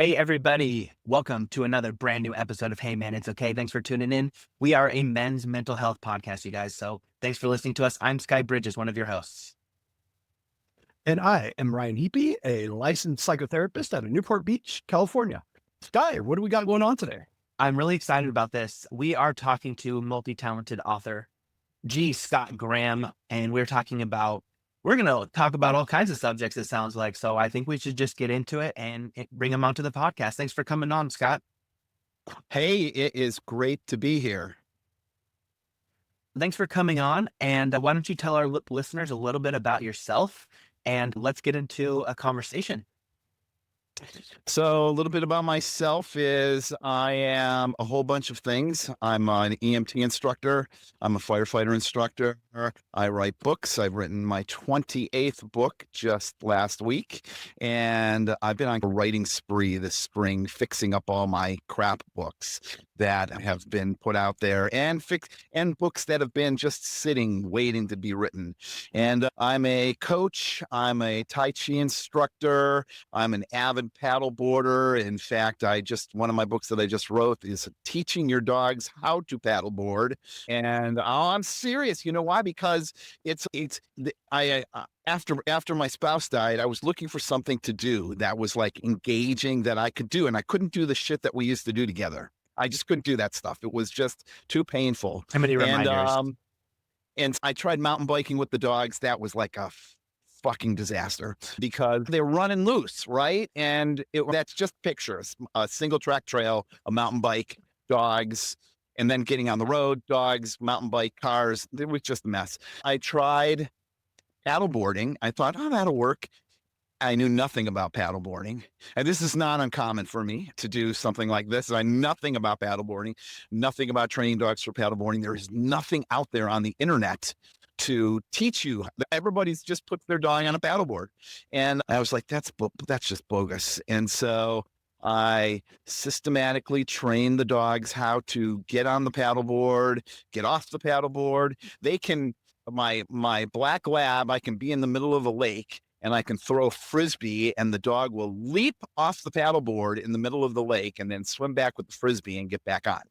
Hey, everybody. Welcome to another brand new episode of Hey Man, It's Okay. Thanks for tuning in. We are a men's mental health podcast, you guys. So thanks for listening to us. I'm Sky Bridges, one of your hosts. And I am Ryan Heapy, a licensed psychotherapist out of Newport Beach, California. Sky, what do we got going on today? I'm really excited about this. We are talking to multi-talented author G. Scott Graham, and we're going to talk about all kinds of subjects, it sounds like. So I think we should just get into it and bring him onto the podcast. Thanks for coming on, Scott. Hey, it is great to be here. Thanks for coming on. And why don't you tell our listeners a little bit about yourself and let's get into a conversation. So a little bit about myself is I am a whole bunch of things. I'm an EMT instructor. I'm a firefighter instructor. I write books. I've written my 28th book just last week. And I've been on a writing spree this spring, fixing up all my crap books that have been put out there and books that have been just sitting, waiting to be written. And I'm a coach. I'm a Tai Chi instructor. I'm an avid paddleboarder. In fact, one of my books that I just wrote is teaching your dogs how to paddleboard. And I'm serious. You know why? Because after my spouse died, I was looking for something to do that was like engaging that I could do. And I couldn't do the shit that we used to do together. I just couldn't do that stuff. It was just too painful. How many reminders? And I tried mountain biking with the dogs. That was like a fucking disaster because they're running loose, right? And that's just pictures, a single track trail, a mountain bike, dogs, and then getting on the road, dogs, mountain bike, cars. It was just a mess. I tried paddleboarding. I thought, oh, that'll work. I knew nothing about paddleboarding. And this is not uncommon for me to do something like this. I knew nothing about paddleboarding, nothing about training dogs for paddleboarding. There is nothing out there on the internet to teach you. Everybody's just puts their dog on a paddleboard. And I was like, that's just bogus. And so I systematically trained the dogs how to get on the paddleboard, get off the paddleboard. My black lab, I can be in the middle of a lake and I can throw a frisbee and the dog will leap off the paddleboard in the middle of the lake and then swim back with the frisbee and get back on.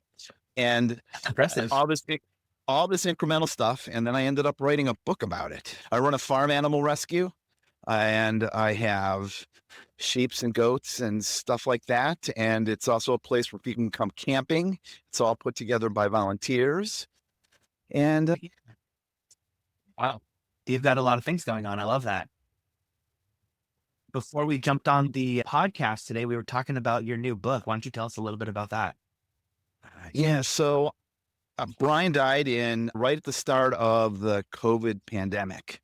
And Impressive. all this incremental stuff. And then I ended up writing a book about it. I run a farm animal rescue and I have sheeps and goats and stuff like that. And it's also a place where people can come camping. It's all put together by volunteers. And Wow. You've got a lot of things going on. I love that. Before we jumped on the podcast today, we were talking about your new book. Why don't you tell us a little bit about that? yeah, so Brian died right at the start of the COVID pandemic.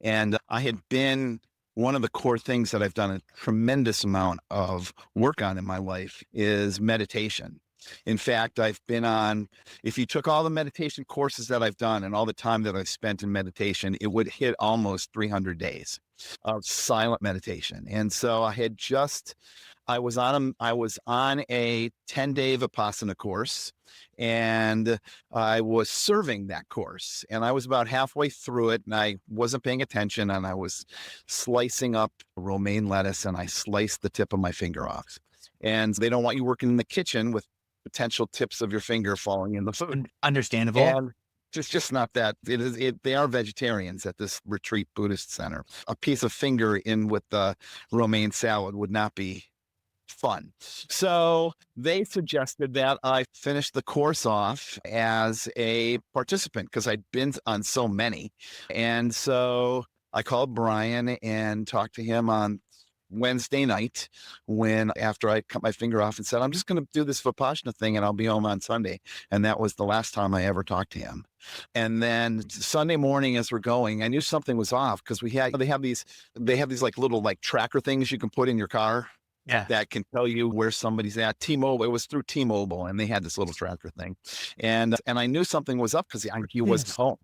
And I had been one of the core things that I've done a tremendous amount of work on in my life is meditation. In fact, if you took all the meditation courses that I've done and all the time that I've spent in meditation, it would hit almost 300 days of silent meditation. And so I was on a 10-day Vipassana course and I was serving that course and I was about halfway through it and I wasn't paying attention and I was slicing up romaine lettuce and I sliced the tip of my finger off. And they don't want you working in the kitchen with potential tips of your finger falling in the food. Understandable. And it's just not that. They are vegetarians at this retreat Buddhist center. A piece of finger in with the romaine salad would not be fun. So they suggested that I finish the course off as a participant because I'd been on so many. And so I called Brian and talked to him on Wednesday night after I cut my finger off and said, I'm just going to do this Vipassana thing and I'll be home on Sunday. And that was the last time I ever talked to him. And then Sunday morning as we're going, I knew something was off because they have these like little like tracker things you can put in your car. Yeah. That can tell you where somebody's at. T-Mobile, it was through T-Mobile and they had this little tracker thing. And I knew something was up because he wasn't home.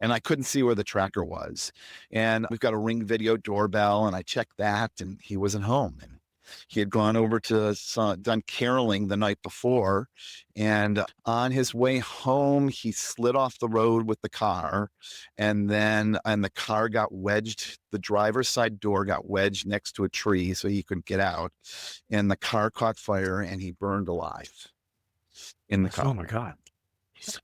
And I couldn't see where the tracker was. And we've got a Ring video doorbell and I checked that and he wasn't home. And He had gone over to done caroling the night before, and on his way home, he slid off the road with the car, and the car got wedged. The driver's side door got wedged next to a tree, so he couldn't get out, and the car caught fire, and he burned alive in the car. Oh my God.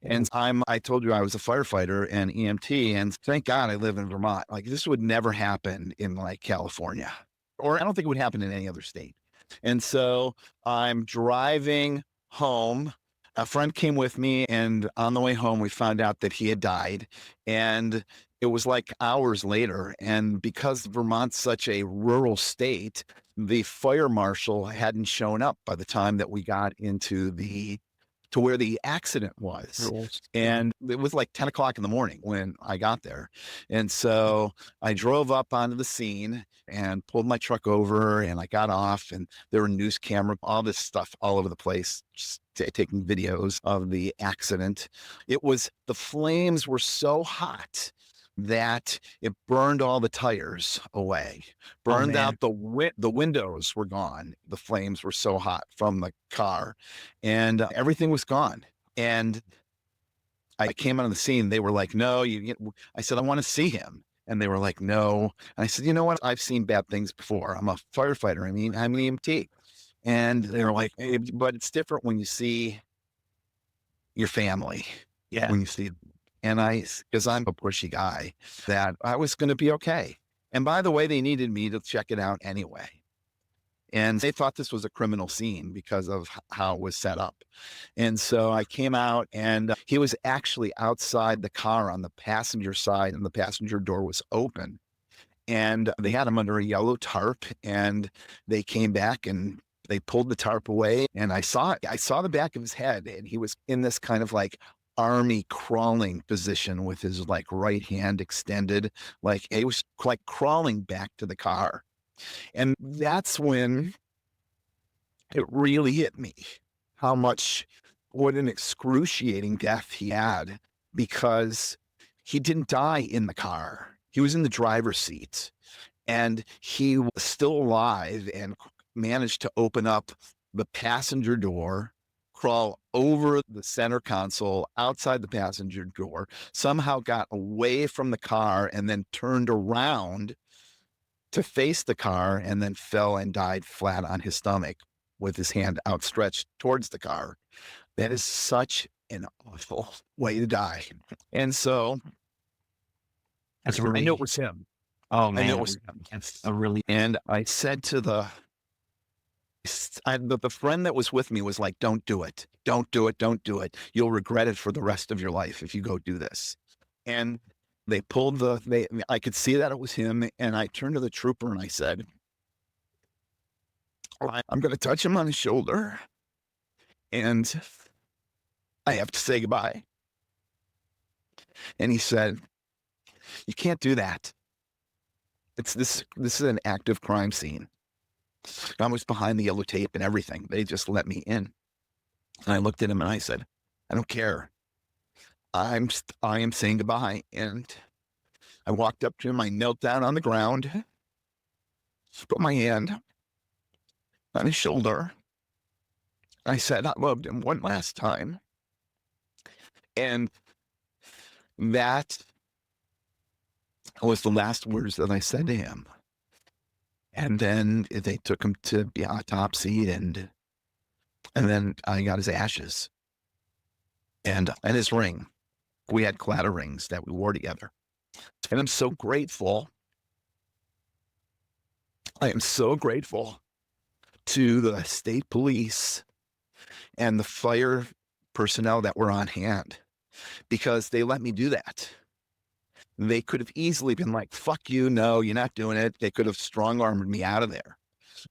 And I told you I was a firefighter and EMT, and thank God I live in Vermont. Like, this would never happen in like California, or I don't think it would happen in any other state. And so I'm driving home. A friend came with me, and on the way home, we found out that he had died. And it was like hours later. And because Vermont's such a rural state, the fire marshal hadn't shown up by the time that we got to where the accident was. And it was like 10 o'clock in the morning when I got there. And so I drove up onto the scene and pulled my truck over, and I got off, and there were news camera, all this stuff all over the place, just taking videos of the accident. The flames were so hot that it burned all the tires away, burned out the windows were gone. The flames were so hot from the car, and everything was gone. And I came on the scene. They were like, no, I said, I want to see him. And they were like, no. And I said, you know what? I've seen bad things before. I'm a firefighter. I mean, I'm an EMT. And they were like, hey, but it's different when you see your family. Yeah. When you see, because I'm a pushy guy, that I was going to be okay. And by the way, they needed me to check it out anyway. And they thought this was a criminal scene because of how it was set up. And so I came out, and he was actually outside the car on the passenger side, and the passenger door was open. And they had him under a yellow tarp, and they came back and they pulled the tarp away, and I saw the back of his head, and he was in this kind of like army crawling position with his like right hand extended, like he was like crawling back to the car. And that's when it really hit me what an excruciating death he had, because he didn't die in the car. He was in the driver's seat, and he was still alive and managed to open up the passenger door, crawl over the center console outside the passenger door, somehow got away from the car, and then turned around to face the car, and then fell and died flat on his stomach with his hand outstretched towards the car. That is such an awful way to die. And so I knew it was him. Oh man, I knew it was him. that's a really. And I said to the friend that was with me was like, don't do it. Don't do it. Don't do it. You'll regret it for the rest of your life if you go do this. And they pulled I could see that it was him. And I turned to the trooper and I said, I'm going to touch him on his shoulder, and I have to say goodbye. And he said, you can't do that. This is an active crime scene. I was behind the yellow tape and everything. They just let me in. And I looked at him and I said, I don't care. I am saying goodbye. And I walked up to him. I knelt down on the ground, put my hand on his shoulder. I said, I loved him one last time. And that was the last words that I said to him. And then they took him to be autopsied, and then I got his ashes and his ring. We had clatter rings that we wore together. And I'm so grateful. I am so grateful to the state police and the fire personnel that were on hand, because they let me do that. They could have easily been like, fuck you, no, you're not doing it. They could have strong-armed me out of there,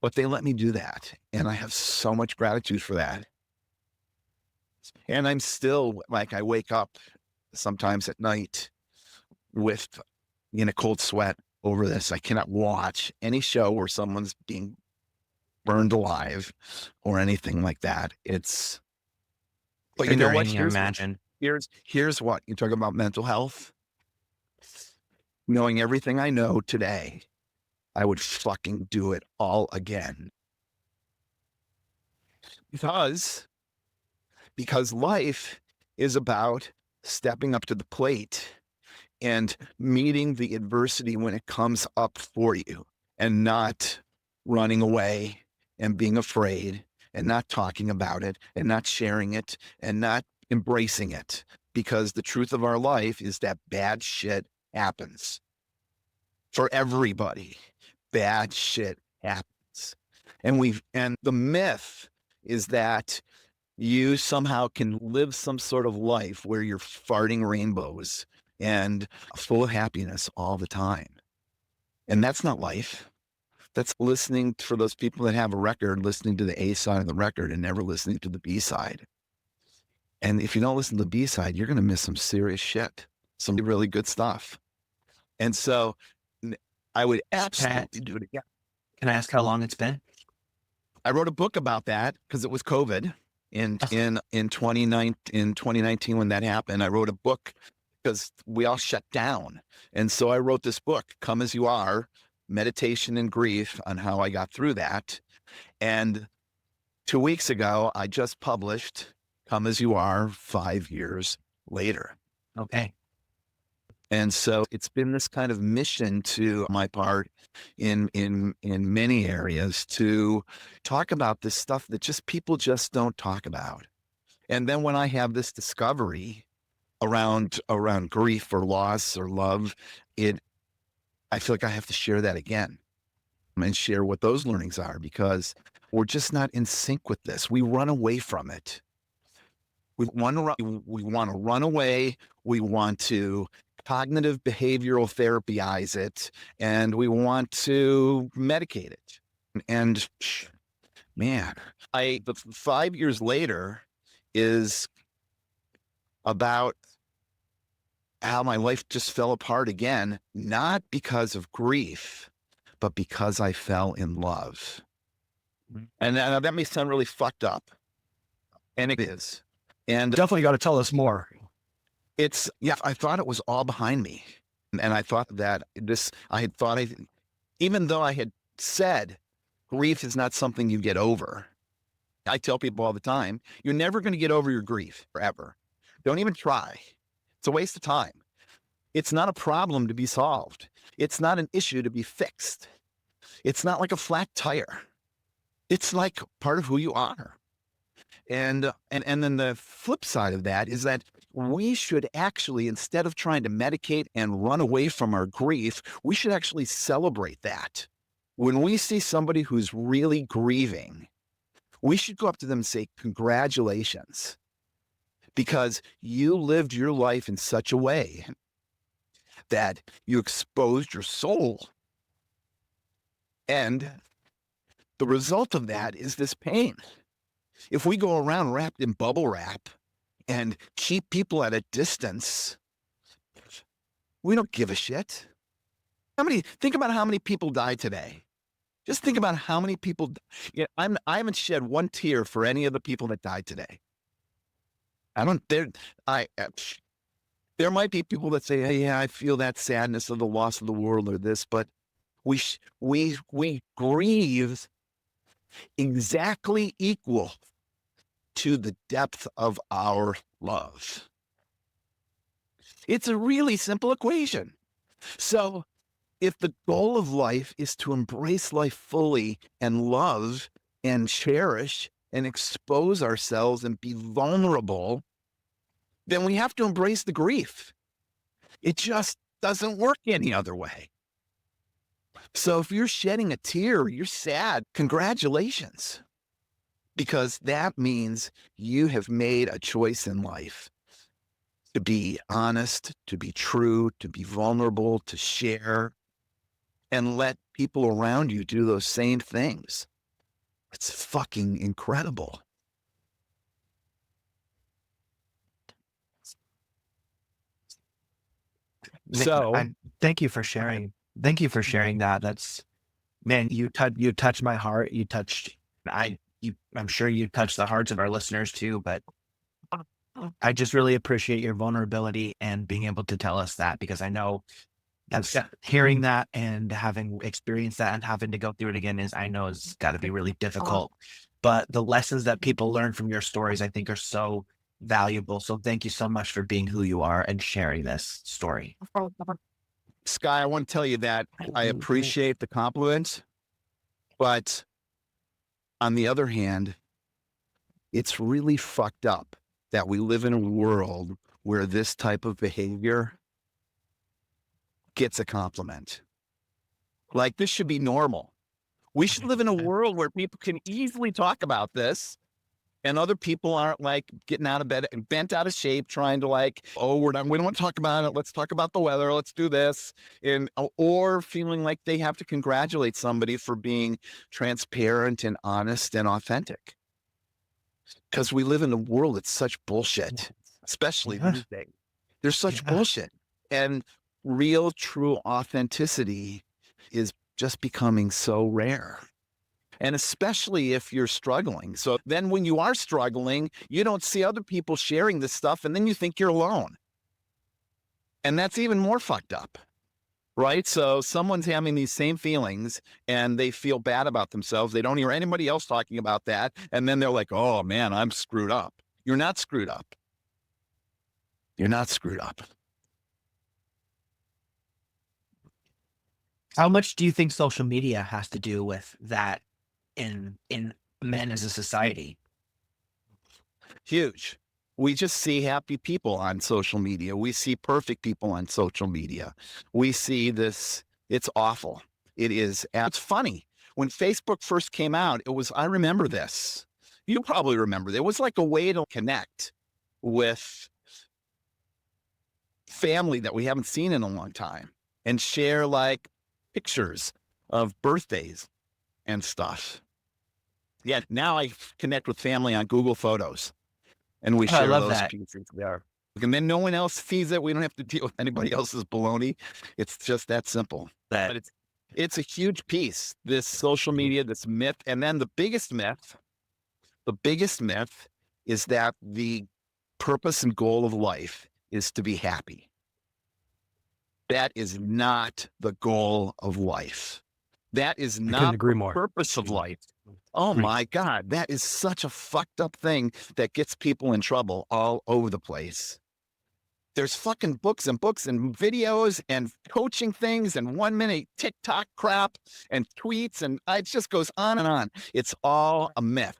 but they let me do that. And I have so much gratitude for that. And I'm still like, I wake up sometimes at night in a cold sweat over this. I cannot watch any show where someone's being burned alive or anything like that. But you know what? Here's what you talk about: mental health. Knowing everything I know today, I would fucking do it all again. Because life is about stepping up to the plate and meeting the adversity when it comes up for you, and not running away and being afraid and not talking about it and not sharing it and not embracing it. Because the truth of our life is that bad shit happens for everybody. Bad shit happens. And the myth is that you somehow can live some sort of life where you're farting rainbows and full of happiness all the time. And that's not life. That's listening for those people that have a record, listening to the A side of the record and never listening to the B side. And if you don't listen to the B side, you're going to miss some serious shit, some really good stuff. And so I would absolutely do it again. Can I ask how long it's been? I wrote a book about that because it was COVID in 2019 when that happened. I wrote a book because we all shut down. And so I wrote this book, Come As You Are, Meditation and Grief, on how I got through that. And 2 weeks ago, I just published Come As You Are 5 years later. Okay. And so it's been this kind of mission to my part in many areas to talk about this stuff that just people just don't talk about. And then when I have this discovery around grief or loss or love, I feel like I have to share that again and share what those learnings are, because we're just not in sync with this. We run away from it. We want to run away. We want to cognitive behavioral therapyize it, and we want to medicate it. And man, the 5 years later is about how my life just fell apart again, not because of grief, but because I fell in love. And that may sound really fucked up, and it is. And Definitely got to tell us more. I thought it was all behind me. And I thought that even though I had said grief is not something you get over. I tell people all the time, you're never going to get over your grief forever. Don't even try. It's a waste of time. It's not a problem to be solved. It's not an issue to be fixed. It's not like a flat tire. It's like part of who you are. And then the flip side of that is that we should actually, instead of trying to medicate and run away from our grief, we should actually celebrate that. When we see somebody who's really grieving, we should go up to them and say, congratulations, because you lived your life in such a way that you exposed your soul. And the result of that is this pain. If we go around wrapped in bubble wrap and keep people at a distance, we don't give a shit. Think about how many people died today. Just think about how many people. I haven't shed one tear for any of the people that died today. There might be people that say, hey, yeah, I feel that sadness of the loss of the world or this, but we grieve exactly equal to the depth of our love. It's a really simple equation. So if the goal of life is to embrace life fully and love and cherish and expose ourselves and be vulnerable, then we have to embrace the grief. It just doesn't work any other way. So if you're shedding a tear, you're sad, congratulations. Because that means you have made a choice in life to be honest, to be true, to be vulnerable, to share, and let people around you do those same things. It's fucking incredible. So thank you for sharing. Thank you for sharing that. That's, man, you touched my heart. I'm sure you touched the hearts of our listeners too, but I just really appreciate your vulnerability and being able to tell us that, because I know that's hearing that and having experienced that and having to go through it again is got to be really difficult. but the lessons that people learn from your stories, I think, are so valuable. So thank you so much for being who you are and sharing this story. Sky, I want to tell you that I appreciate the compliment, but on the other hand, it's really fucked up that we live in a world where this type of behavior gets a compliment. Like, this should be normal. We should live in a world where people can easily talk about this and other people aren't like getting out of bed and bent out of shape, trying to like, oh, we don't want to talk about it. Let's talk about the weather. Let's do this. Or feeling like they have to congratulate somebody for being transparent and honest and authentic. Because we live in a world that's such bullshit, especially these days. There's such bullshit. And real, true authenticity is just becoming so rare. And especially if you're struggling. So then when you are struggling, you don't see other people sharing this stuff, and then you think you're alone. And that's even more fucked up, right? So someone's having these same feelings and they feel bad about themselves. They don't hear anybody else talking about that. And then they're like, oh man, I'm screwed up. You're not screwed up. You're not screwed up. How much do you think social media has to do with that in men as a society? Huge. We just see happy people on social media. We see perfect people on social media. We see this. It's awful. It is. It's funny. When Facebook first came out, I remember this. You probably remember. It was like a way to connect with family that we haven't seen in a long time and share like pictures of birthdays and stuff. Yeah, now I connect with family on Google Photos, and we share those pieces there. And then no one else sees it. We don't have to deal with anybody else's baloney. It's just that simple. But it's a huge piece, this social media, this myth. And then the biggest myth is that the purpose and goal of life is to be happy. That is not the goal of life. That is not the purpose of life. Oh my God, that is such a fucked up thing that gets people in trouble all over the place. There's fucking books and videos and coaching things and 1 minute TikTok crap and tweets, and it just goes on and on. It's all a myth.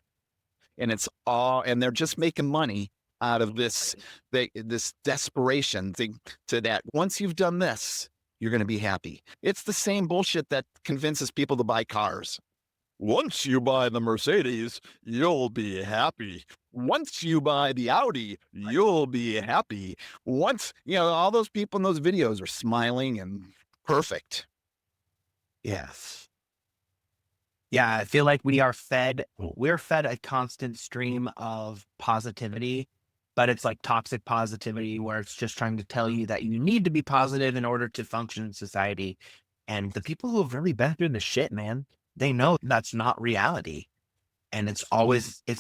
And they're just making money out of this desperation thing to that. Once you've done this, you're going to be happy. It's the same bullshit that convinces people to buy cars. Once you buy the Mercedes, you'll be happy. Once you buy the Audi, you'll be happy. Once, all those people in those videos are smiling and perfect. Yes. Yeah, I feel like we're fed a constant stream of positivity, but it's like toxic positivity where it's just trying to tell you that you need to be positive in order to function in society. And the people who have really been through the shit, man, they know that's not reality. And it's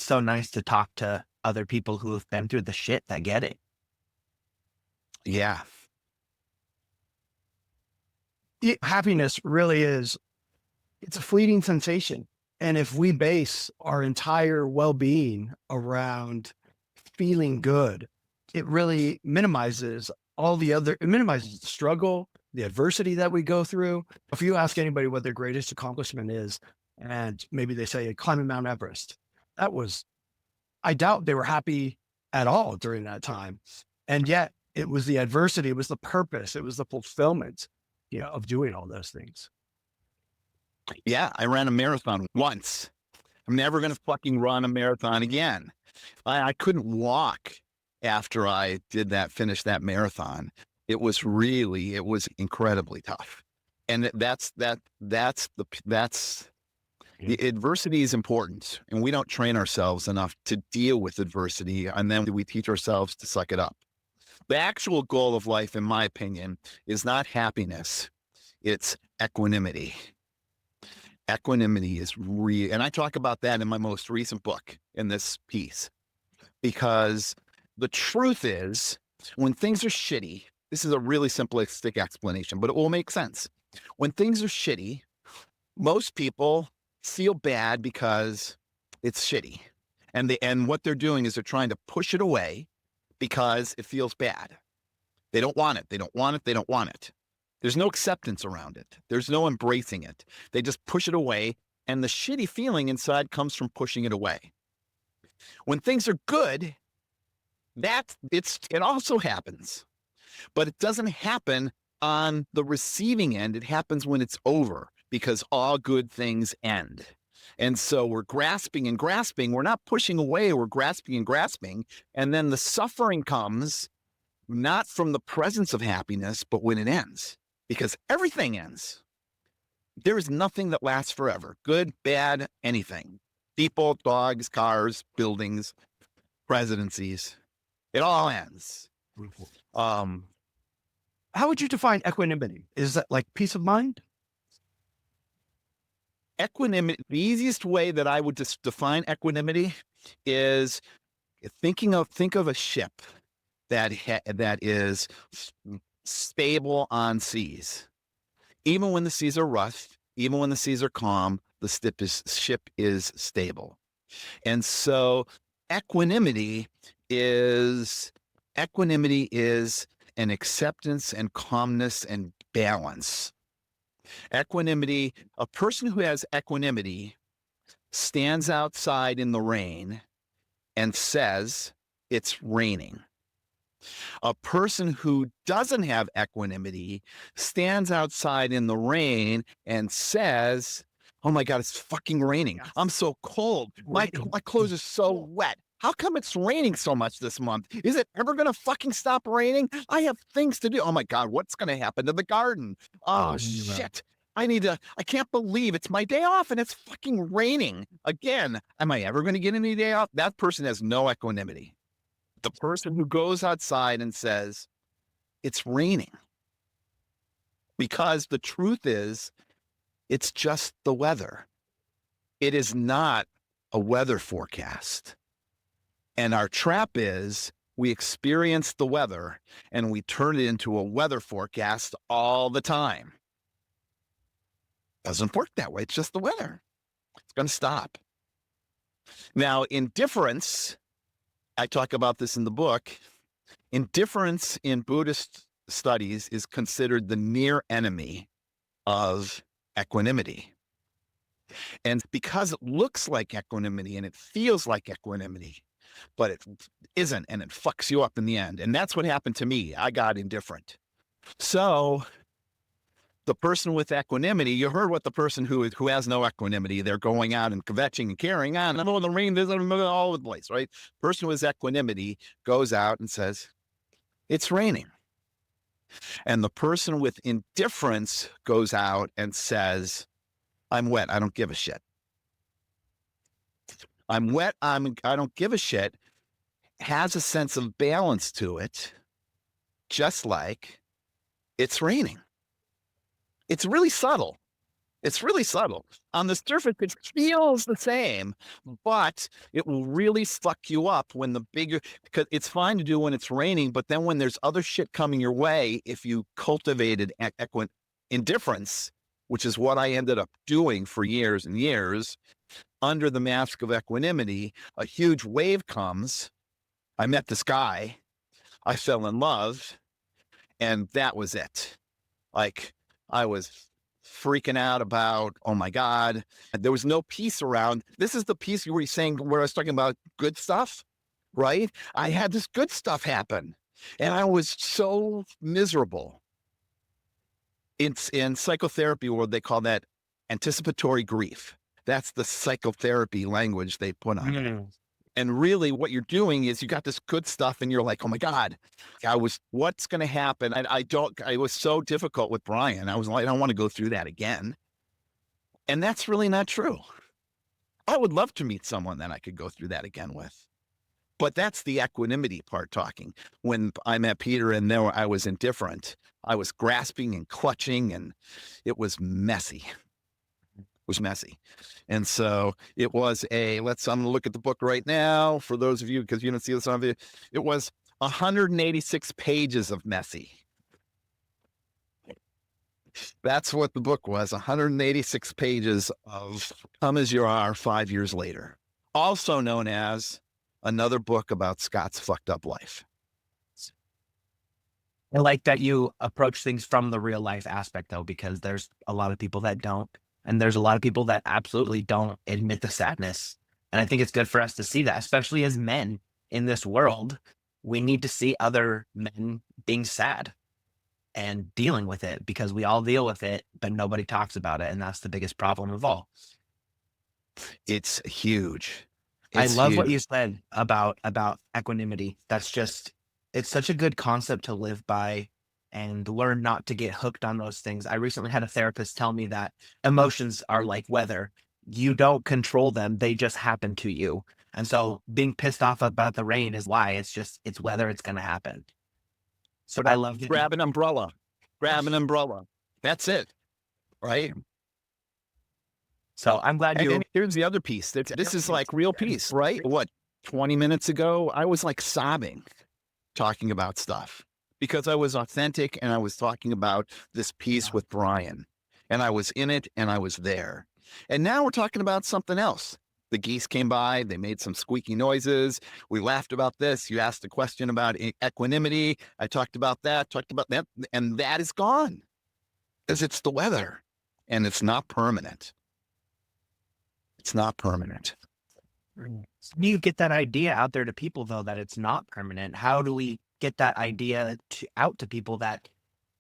so nice to talk to other people who have been through the shit that get it. Yeah. Happiness really is, it's a fleeting sensation. And if we base our entire well-being around feeling good, it really minimizes it minimizes the struggle, the adversity that we go through. If you ask anybody what their greatest accomplishment is, and maybe they say climbing Mount Everest, I doubt they were happy at all during that time. And yet it was the adversity, it was the purpose, it was the fulfillment, of doing all those things. Yeah, I ran a marathon once. I'm never going to fucking run a marathon again. I couldn't walk after I finished that marathon. It was incredibly tough. And the adversity is important, and we don't train ourselves enough to deal with adversity. And then we teach ourselves to suck it up. The actual goal of life, in my opinion, is not happiness. It's equanimity. Equanimity is real. And I talk about that in my most recent book in this piece, because the truth is, when things are shitty, this is a really simplistic explanation, but it will make sense. When things are shitty, most people feel bad because it's shitty. And what they're doing is they're trying to push it away because it feels bad. They don't want it. They don't want it. They don't want it. There's no acceptance around it. There's no embracing it. They just push it away. And the shitty feeling inside comes from pushing it away. When things are good, it also happens, but it doesn't happen on the receiving end. It happens when it's over, because all good things end. And so we're grasping and grasping. We're not pushing away. We're grasping and grasping. And then the suffering comes not from the presence of happiness, but when it ends, because everything ends. There is nothing that lasts forever. Good, bad, anything. People, dogs, cars, buildings, presidencies. It all ends. How would you define equanimity? Is that like peace of mind? Equanimity, the easiest way that I would just define equanimity is think of a ship that is stable on seas. Even when the seas are rough, even when the seas are calm, the ship is stable. And so equanimity is an acceptance and calmness and balance. Equanimity, a person who has equanimity stands outside in the rain and says, it's raining. A person who doesn't have equanimity stands outside in the rain and says, oh my God, it's fucking raining. I'm so cold. My clothes are so wet. How come it's raining so much this month? Is it ever going to fucking stop raining? I have things to do. Oh my God, what's going to happen to the garden? Oh shit. I can't believe it's my day off and it's fucking raining again. Am I ever going to get any day off? That person has no equanimity. The person who goes outside and says, it's raining. Because the truth is, it's just the weather. It is not a weather forecast. And our trap is we experience the weather and we turn it into a weather forecast all the time. Doesn't work that way. It's just the weather. It's going to stop. Now, indifference, I talk about this in the book. Indifference in Buddhist studies is considered the near enemy of equanimity. And because it looks like equanimity and it feels like equanimity, but it isn't, and it fucks you up in the end. And that's what happened to me. I got indifferent. So the person with equanimity, you heard what the person who has no equanimity, they're going out and kvetching and carrying on. I'm the rain, there's all over the place, right? Person with equanimity goes out and says, it's raining. And the person with indifference goes out and says, I'm wet. I don't give a shit. I'm wet. I don't give a shit. Has a sense of balance to it, just like it's raining. It's really subtle. It's really subtle. On the surface, it feels the same, but it will really fuck you up when because it's fine to do when it's raining, but then when there's other shit coming your way, if you cultivated indifference, which is what I ended up doing for years and years, under the mask of equanimity, a huge wave comes. I met this guy. I fell in love, and that was it. Like, I was freaking out about, oh my God, there was no peace around. This is the piece where I was talking about good stuff, right? I had this good stuff happen and I was so miserable. In psychotherapy world, they call that anticipatory grief. That's the psychotherapy language they put on it. And really what you're doing is you got this good stuff and you're like, oh my God, what's going to happen? It was so difficult with Brian. I was like, I don't want to go through that again. And that's really not true. I would love to meet someone that I could go through that again with. But that's the equanimity part talking. When I met Peter and I was indifferent, I was grasping and clutching and it was messy. Was messy. And so it was I'm going to look at the book right now for those of you, because you don't see this on video. It was 186 pages of messy. That's what the book was, 186 pages of come as you are 5 years later. also known as another book about Scott's fucked up life. I like that you approach things from the real life aspect, though, because there's a lot of people that don't. And there's a lot of people that absolutely don't admit the sadness. And I think it's good for us to see that, especially as men in this world. We need to see other men being sad and dealing with it, because we all deal with it, but nobody talks about it. And that's the biggest problem of all. It's huge. I It's love what huge. you said about equanimity. That's just, it's such a good concept to live by and learn not to get hooked on those things. I recently had a therapist tell me that emotions are like weather. You don't control them, they just happen to you. And so being pissed off about the rain is why. It's weather, it's going to happen. So I love that. Grab an umbrella. Grab an umbrella. That's it. Right? So I'm glad you. And here's the other piece. This is like real peace, right? What, 20 minutes ago, I was like sobbing talking about stuff because I was authentic and I was talking about this piece with Brian, and I was in it and I was there. And now we're talking about something else. The geese came by, they made some squeaky noises. We laughed about this. You asked a question about equanimity. I talked about that, and that is gone because it's the weather and it's not permanent. It's not permanent. Do you get that idea out there to people, though, that it's not permanent? How do we get that idea out to people that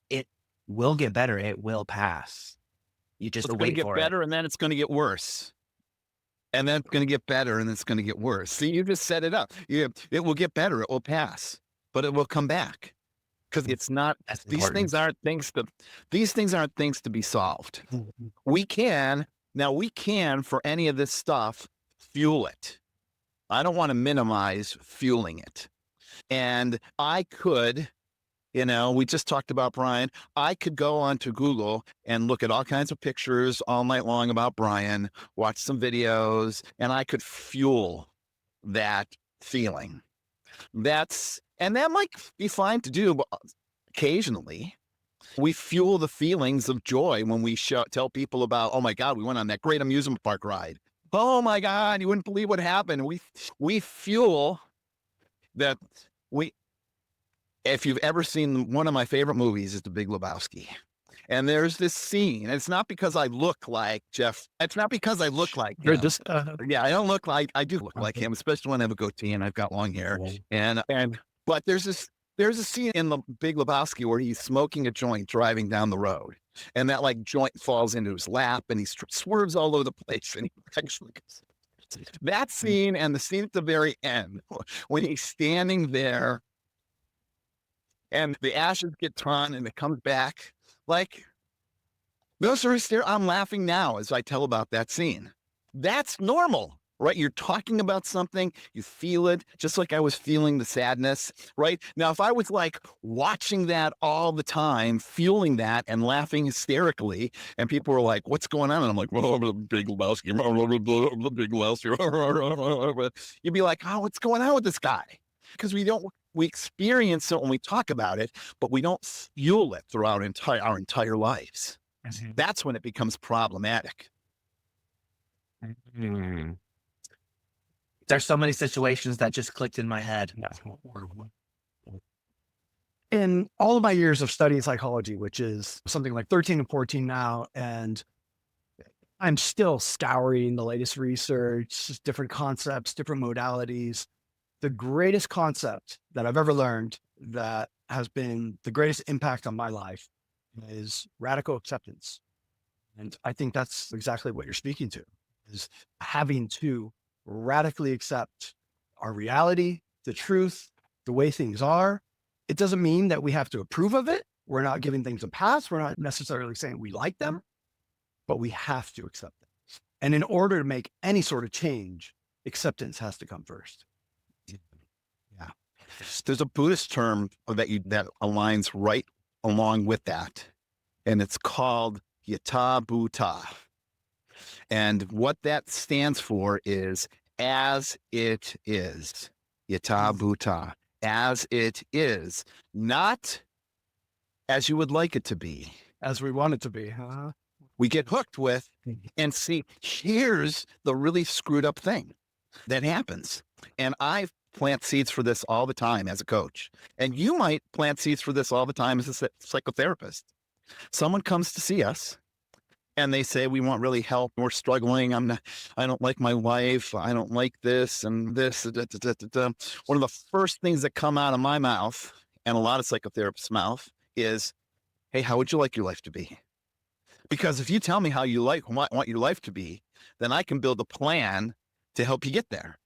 it will get better, it will pass? You just It's going to wait get for better, and then it's going to get worse. And then it's going to get better, and it's going to get worse. See, you just set it up. It will get better. It will pass, but it will come back because it's not. These things aren't things to be solved. We can for any of this stuff fuel it. I don't want to minimize fueling it. And I could, we just talked about Brian. I could go onto Google and look at all kinds of pictures all night long about Brian, watch some videos, and I could fuel that feeling. And that might be fine to do, but occasionally we fuel the feelings of joy when we tell people about, oh my God, we went on that great amusement park ride. Oh my God, you wouldn't believe what happened. We fuel that. If you've ever seen one of my favorite movies is The Big Lebowski. And there's this scene, and it's not because I look like Jeff. It's not because I look like him. I don't look like, I do look like him, especially when I have a goatee and I've got long hair. But there's a scene in The Big Lebowski where he's smoking a joint driving down the road, and that like joint falls into his lap and he swerves all over the place. And he actually that scene and the scene at the very end when he's standing there and the ashes get torn and it comes back, like those are I'm laughing now as I tell about that scene. That's normal, right? You're talking about something, you feel it, just like I was feeling the sadness, right? Now, if I was like watching that all the time, fueling that and laughing hysterically, and people were like, what's going on? And I'm like, well, the Big Lebowski, the Big Lebowski. You'd be like, oh, what's going on with this guy? Because we experience it when we talk about it, but we don't fuel it throughout our entire lives. Mm-hmm. That's when it becomes problematic. Mm-hmm. There's so many situations that just clicked in my head. In all of my years of studying psychology, which is something like 13 and 14 now, and I'm still scouring the latest research, different concepts, different modalities. The greatest concept that I've ever learned that has been the greatest impact on my life is radical acceptance. And I think that's exactly what you're speaking to, is having to radically accept our reality, the truth, the way things are. It doesn't mean that we have to approve of it. We're not giving things a pass. We're not necessarily saying we like them, but we have to accept them. And in order to make any sort of change, acceptance has to come first. Yeah. There's a Buddhist term that aligns right along with that, and it's called Yata Bhuta. And what that stands for is as it is. Yata Bhuta. As it is. Not as you would like it to be. As we want it to be. Huh? We get hooked with, and see, here's the really screwed up thing. that happens. And I plant seeds for this all the time as a coach. And you might plant seeds for this all the time as a psychotherapist. Someone comes to see us and they say, we want really help. We're struggling. I don't like my life. I don't like this and this. Da, da, da, da, da. One of the first things that come out of my mouth and a lot of psychotherapists' mouth is, hey, how would you like your life to be? Because if you tell me how you want your life to be, then I can build a plan to help you get there.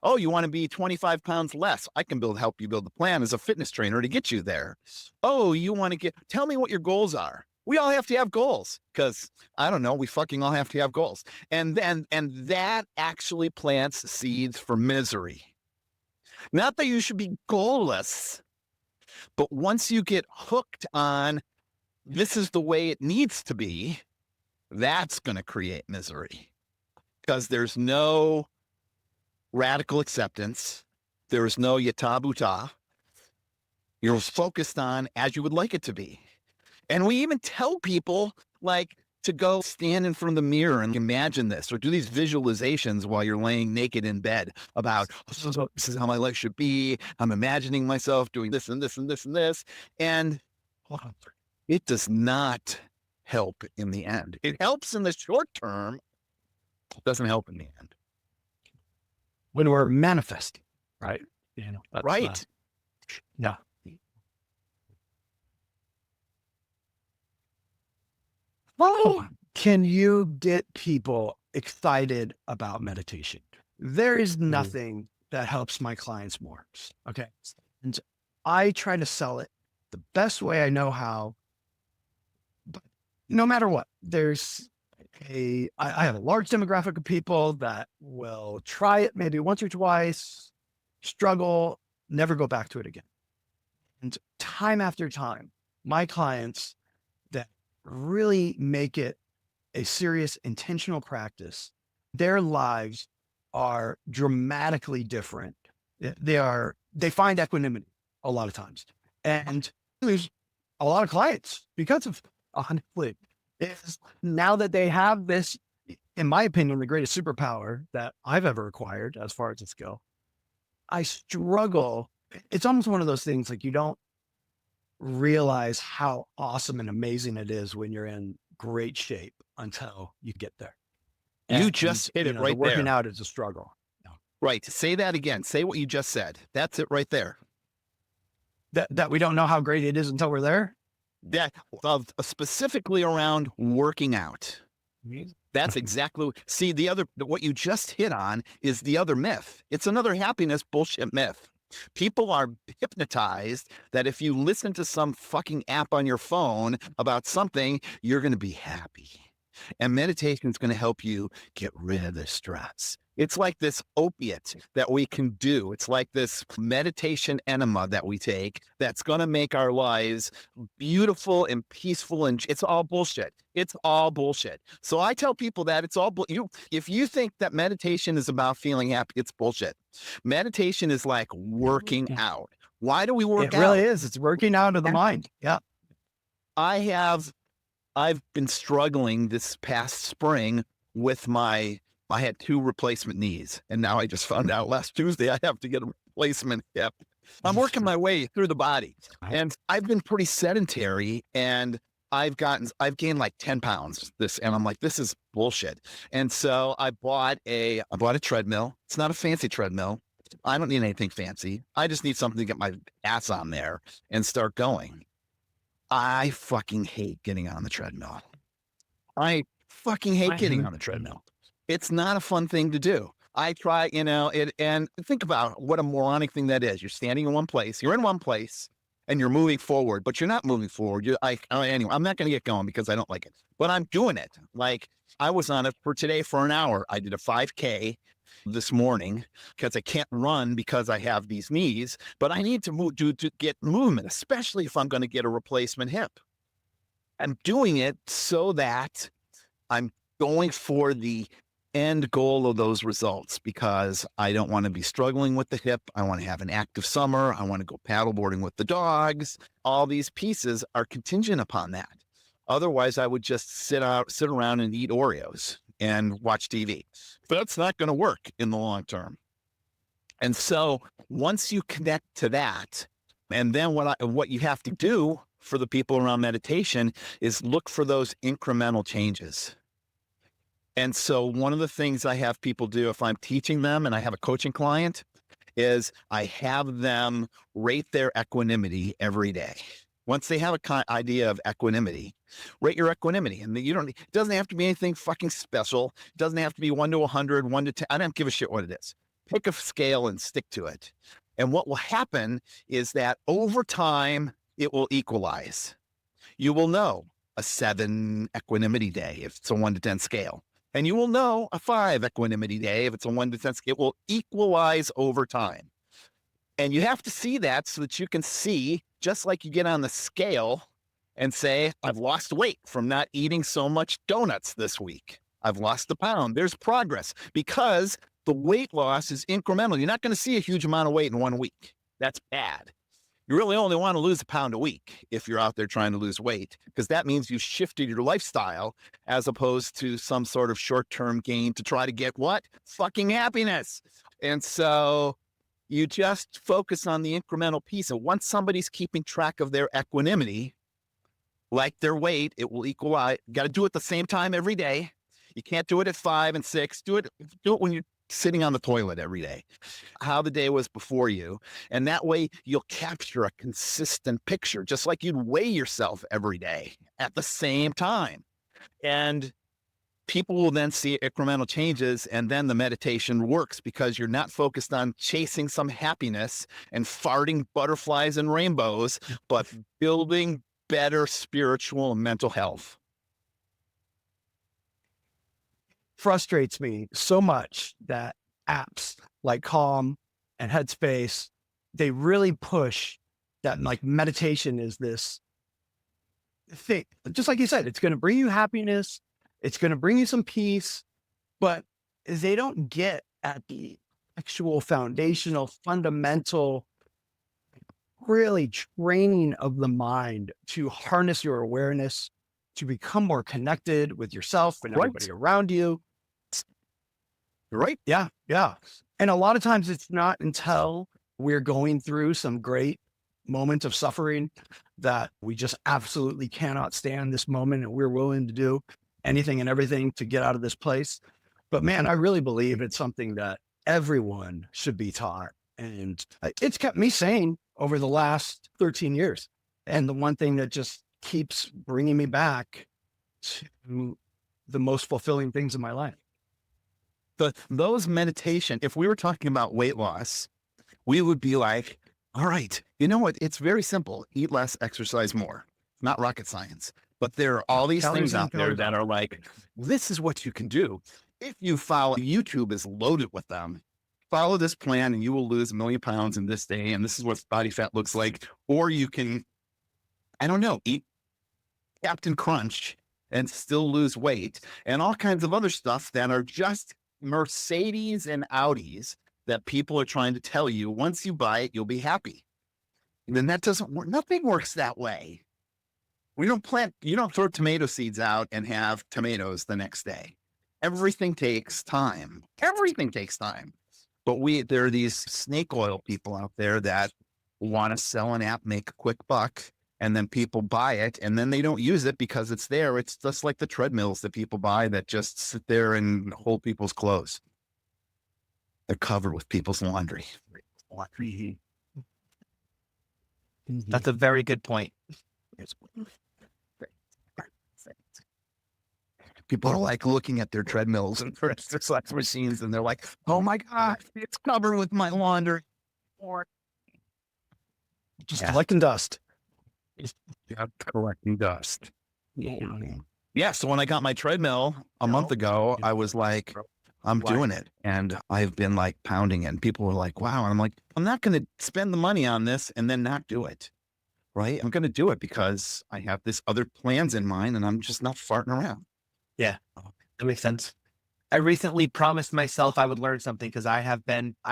Oh, you want to be 25 pounds less? I can help you build a plan as a fitness trainer to get you there. Oh, you want to tell me what your goals are. We all have to have goals because I don't know, we fucking all have to have goals. And that actually plants seeds for misery. Not that you should be goalless, but once you get hooked on this is the way it needs to be, that's going to create misery because there's no radical acceptance. There is no yata buta. You're focused on as you would like it to be. And we even tell people like to go stand in front of the mirror and imagine this or do these visualizations while you're laying naked in bed about this is how my life should be. I'm imagining myself doing this and this and this and this. And it does not help in the end. It helps in the short term. It doesn't help in the end. When we're manifesting, right? That's, right. Yeah. Well, can you get people excited about meditation? There is nothing that helps my clients more. Okay. And I try to sell it the best way I know how. But no matter what, I have a large demographic of people that will try it maybe once or twice, struggle, never go back to it again. And time after time, my clients that really make it a serious intentional practice, their lives are dramatically different. They find equanimity a lot of times. And there's a lot of clients because of honestly, is now that they have this, in my opinion, the greatest superpower that I've ever acquired as far as a skill. I struggle. It's almost one of those things like you don't realize how awesome and amazing it is when you're in great shape until you get there. You just hit it right there. Working out is a struggle. Right. Say that again. Say what you just said. That's it right there. That we don't know how great it is until we're there. That specifically around working out. That's exactly. See, what you just hit on is the other myth. It's another happiness bullshit myth. People are hypnotized that if you listen to some fucking app on your phone about something, you're going to be happy. And meditation is going to help you get rid of the stress. It's like this opiate that we can do. It's like this meditation enema that we take that's going to make our lives beautiful and peaceful. And it's all bullshit. It's all bullshit. So I tell people that it's all if you think that meditation is about feeling happy, it's bullshit. Meditation is like working out. Why do we work out? It really is. It's working out of the mind. Yeah. I've been struggling this past spring with I had 2 replacement knees, and now I just found out last Tuesday I have to get a replacement hip. I'm working my way through the body, and I've been pretty sedentary, and I've gained like 10 pounds and I'm like, this is bullshit. And so I bought a treadmill. It's not a fancy treadmill. I don't need anything fancy. I just need something to get my ass on there and start going. I fucking hate getting on the treadmill. I fucking hate getting on the treadmill. It's not a fun thing to do. I try, and think about what a moronic thing that is. You're standing in one place. You're in one place and you're moving forward, but you're not moving forward. Anyway, I'm not going to get going because I don't like it, but I'm doing it. Like I was on it for today for an hour. I did a 5K this morning because I can't run because I have these knees, but I need to move to get movement, especially if I'm going to get a replacement hip. I'm doing it so that I'm going for the end goal of those results because I don't want to be struggling with the hip. I want to have an active summer. I want to go paddleboarding with the dogs. All these pieces are contingent upon that. Otherwise, I would just sit around and eat Oreos and watch TV. But that's not going to work in the long term. And so once you connect to that, and then what you have to do for the people around meditation is look for those incremental changes. And so one of the things I have people do if I'm teaching them and I have a coaching client is I have them rate their equanimity every day. Once they have a idea of equanimity, rate your equanimity. And it doesn't have to be anything fucking special. It doesn't have to be 1 to 100, 1 to 10. I don't give a shit what it is. Pick a scale and stick to it. And what will happen is that over time, it will equalize. You will know a 7 equanimity day if it's a 1 to 10 scale. And you will know a 5 equanimity day if it's a 1 to 10 scale. It will equalize over time. And you have to see that so that you can see, just like you get on the scale and say, I've lost weight from not eating so much donuts this week. I've lost a pound. There's progress because the weight loss is incremental. You're not going to see a huge amount of weight in 1 week. That's bad. You really only want to lose a pound a week if you're out there trying to lose weight, because that means you've shifted your lifestyle as opposed to some sort of short-term gain to try to get what? Fucking happiness. And so you just focus on the incremental piece. And once somebody's keeping track of their equanimity, like their weight, it will equalize. You got to do it at the same time every day. You can't do it at 5 and 6. Do it when you're sitting on the toilet every day, how the day was before you. And that way you'll capture a consistent picture, just like you'd weigh yourself every day at the same time. And people will then see incremental changes, and then the meditation works because you're not focused on chasing some happiness and farting butterflies and rainbows, but building better spiritual and mental health. Frustrates me so much that apps like Calm and Headspace, they really push that like meditation is this thing. Just like you said, it's going to bring you happiness. It's going to bring you some peace, but they don't get at the actual foundational, fundamental, really training of the mind to harness your awareness, to become more connected with yourself and everybody around you. Right? Yeah. Yeah. And a lot of times it's not until we're going through some great moments of suffering that we just absolutely cannot stand this moment and we're willing to do anything and everything to get out of this place. But man, I really believe it's something that everyone should be taught. And it's kept me sane over the last 13 years. And the one thing that just keeps bringing me back to the most fulfilling things in my life. Those meditation, if we were talking about weight loss, we would be like, all right, you know what? It's very simple. Eat less, exercise more. Not rocket science. But there are all these things out there that are like, this is what you can do. If you follow, YouTube is loaded with them. Follow this plan and you will lose 1 million pounds in this day. And this is what body fat looks like. Or you can, I don't know, eat Captain Crunch and still lose weight, and all kinds of other stuff that are just Mercedes and Audis that people are trying to tell you, once you buy it, you'll be happy. And then that doesn't work. Nothing works that way. You don't throw tomato seeds out and have tomatoes the next day. Everything takes time. Everything takes time. But there are these snake oil people out there that want to sell an app, make a quick buck, and then people buy it and then they don't use it because it's there. It's just like the treadmills that people buy that just sit there and hold people's clothes. They're covered with people's laundry. That's a very good point. People are like looking at their treadmills and their exercise machines and they're like, oh my God, it's covered with my laundry. Or just collecting dust. Collecting dust. Yeah. So when I got my treadmill a month ago, I was like, I'm doing it. And I've been like pounding it. And people were like, wow. And I'm like, I'm not going to spend the money on this and then not do it. Right. I'm going to do it because I have this other plans in mind and I'm just not farting around. Yeah, that makes sense. I recently promised myself I would learn something because I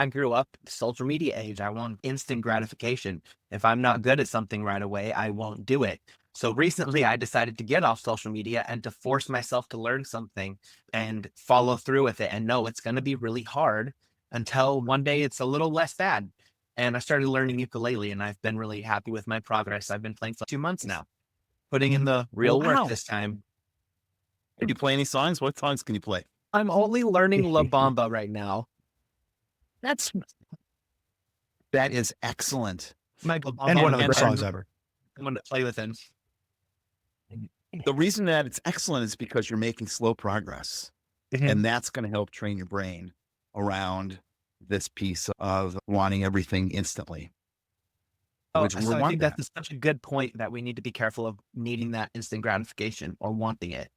grew up social media age. I want instant gratification. If I'm not good at something right away, I won't do it. So recently I decided to get off social media and to force myself to learn something and follow through with it. And no, it's going to be really hard, until one day it's a little less bad. And I started learning ukulele, and I've been really happy with my progress. I've been playing for 2 months now, putting in the real work Wow. this time. Can you play any songs? What songs can you play? I'm only learning La Bamba right now. That is excellent. Michael And one of the and- best songs ever. I'm going to play with him. The reason that it's excellent is because you're making slow progress. And that's going to help train your brain around this piece of wanting everything instantly. Oh, Which we so I want think that. that's such a good point, that we need to be careful of needing that instant gratification or wanting it.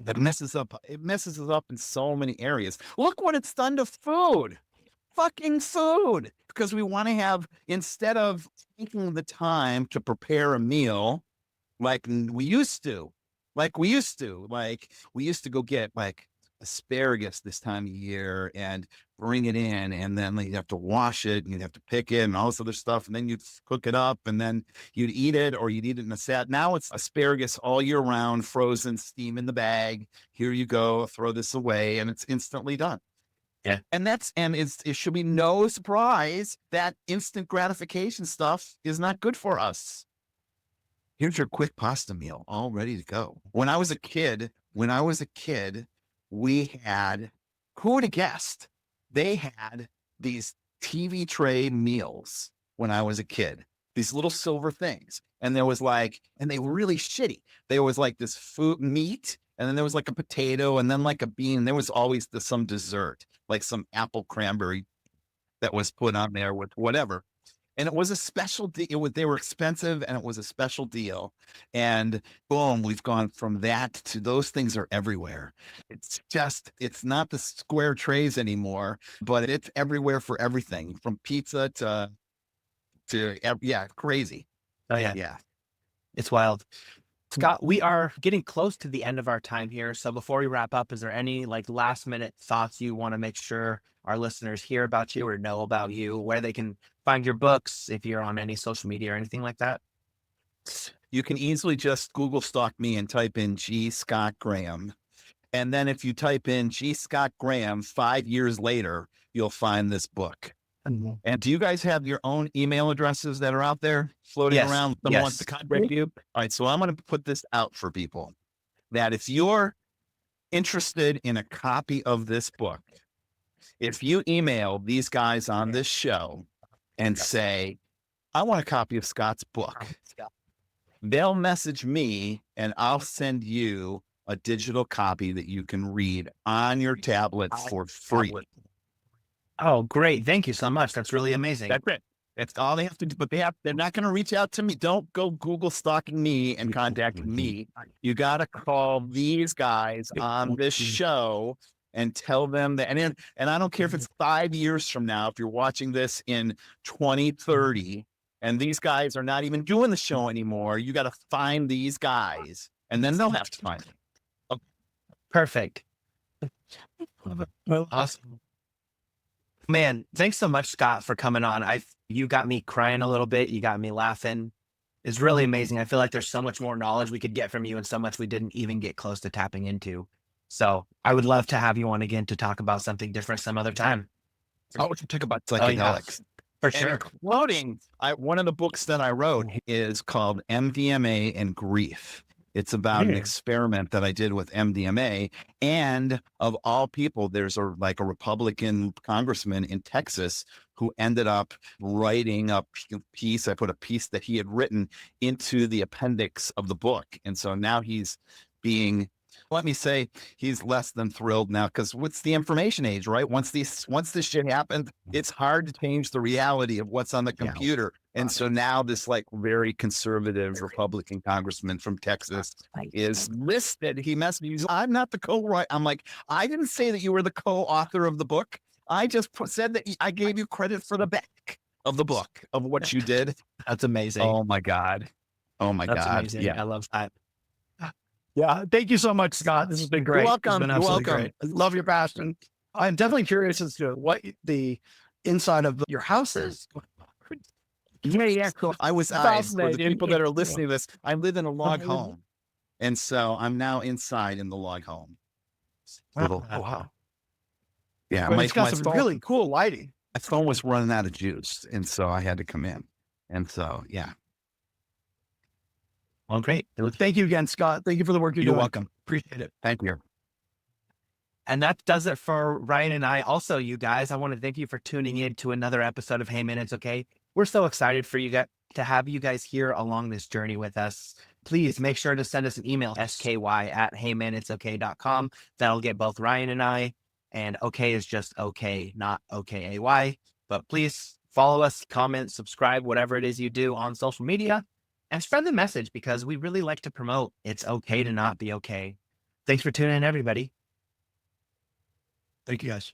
It messes us up in so many areas. Look what it's done to food. Fucking food. Because we want to have, instead of taking the time to prepare a meal like we used to, we used to go get like asparagus this time of year and bring it in, and then you'd have to wash it and you'd have to pick it and all this other stuff, and then you'd cook it up and then you'd eat it, or you'd eat it in a salad. Now it's asparagus all year round, frozen, steam in the bag. Here you go, throw this away, and it's instantly done. Yeah. And it should be no surprise that instant gratification stuff is not good for us. Here's your quick pasta meal, all ready to go. When I was a kid, we had, who would have guessed? They had these TV tray meals when I was a kid, these little silver things. And there was and they were really shitty. There was like this meat, and then there was like a potato, and then like a bean. There was always some dessert, like some apple cranberry that was put on there with whatever. And it was a special deal. They were expensive, and it was a special deal. And boom, we've gone from that to those things are everywhere. It's not the square trays anymore, but it's everywhere for everything, from pizza to crazy. Oh, yeah. Yeah. It's wild. Scott, we are getting close to the end of our time here. So before we wrap up, is there any last minute thoughts you want to make sure our listeners hear about you or know about you, where they can find your books, if you're on any social media or anything like that? You can easily just Google stalk me and type in G. Scott Graham. And then if you type in G. Scott Graham 5 years later, you'll find this book. And do you guys have your own email addresses that are out there floating around? Someone wants to contact you? All right. So I'm going to put this out for people, that if you're interested in a copy of this book, if you email these guys on this show and say, I want a copy of Scott's book, they'll message me and I'll send you a digital copy that you can read on your tablet for free. Oh, great. Thank you so much. That's really amazing. That's it. That's all they have to do. But they're not going to reach out to me. Don't go Google stalking me and contacting me. You got to call these guys on this show and tell them that. And I don't care if it's 5 years from now, if you're watching this in 2030 and these guys are not even doing the show anymore, you got to find these guys, and then they'll have to find them. Okay. Perfect. Awesome. Man, thanks so much, Scott, for coming on. You got me crying a little bit. You got me laughing. It's really amazing. I feel like there's so much more knowledge we could get from you, and so much we didn't even get close to tapping into. So I would love to have you on again to talk about something different some other time. Oh, to talk about psychedelics. For sure. Exploding. One of the books that I wrote is called MDMA and Grief. It's about an experiment that I did with MDMA, and of all people, there's a Republican congressman in Texas who ended up writing a piece. I put a piece that he had written into the appendix of the book. And so now he's let me say, he's less than thrilled now, because what's the information age, right? Once this shit happened, it's hard to change the reality of what's on the computer. And so now this very conservative Republican congressman from Texas is listed. He messaged me. I'm not the co-writer. I'm like, I didn't say that you were the co-author of the book. I just said that I gave you credit for the back of the book of what you did. That's amazing. Oh my God. That's amazing. Yeah. I love that. Yeah. Thank you so much, Scott. This has been great. You're welcome. It's been absolutely great. I love your passion. I'm definitely curious as to what the inside of your house is. Yeah. Cool. For the people that are listening to this, I live in a log home. And so I'm now inside in the log home. Wow. Yeah, But it's got some phone, really cool lighting. my phone was running out of juice, and so I had to come in. And so, yeah, Well, great. Thank you again, Scott. Thank you for the work you're you're doing. welcome. Appreciate it. Thank you. And that does it for Ryan and I. Also, you guys, I want to thank you for tuning in to another episode of Hey Man, It's Okay. We're so excited for you guys to have you guys here along this journey with us. Please make sure to send us an email, sky@heymanitsokay.com. That'll get both Ryan and I. And okay is just okay, not OKAY. But please follow us, comment, subscribe, whatever it is you do on social media, and spread the message because we really like to promote it's okay to not be okay. Thanks for tuning in, everybody. Thank you, guys.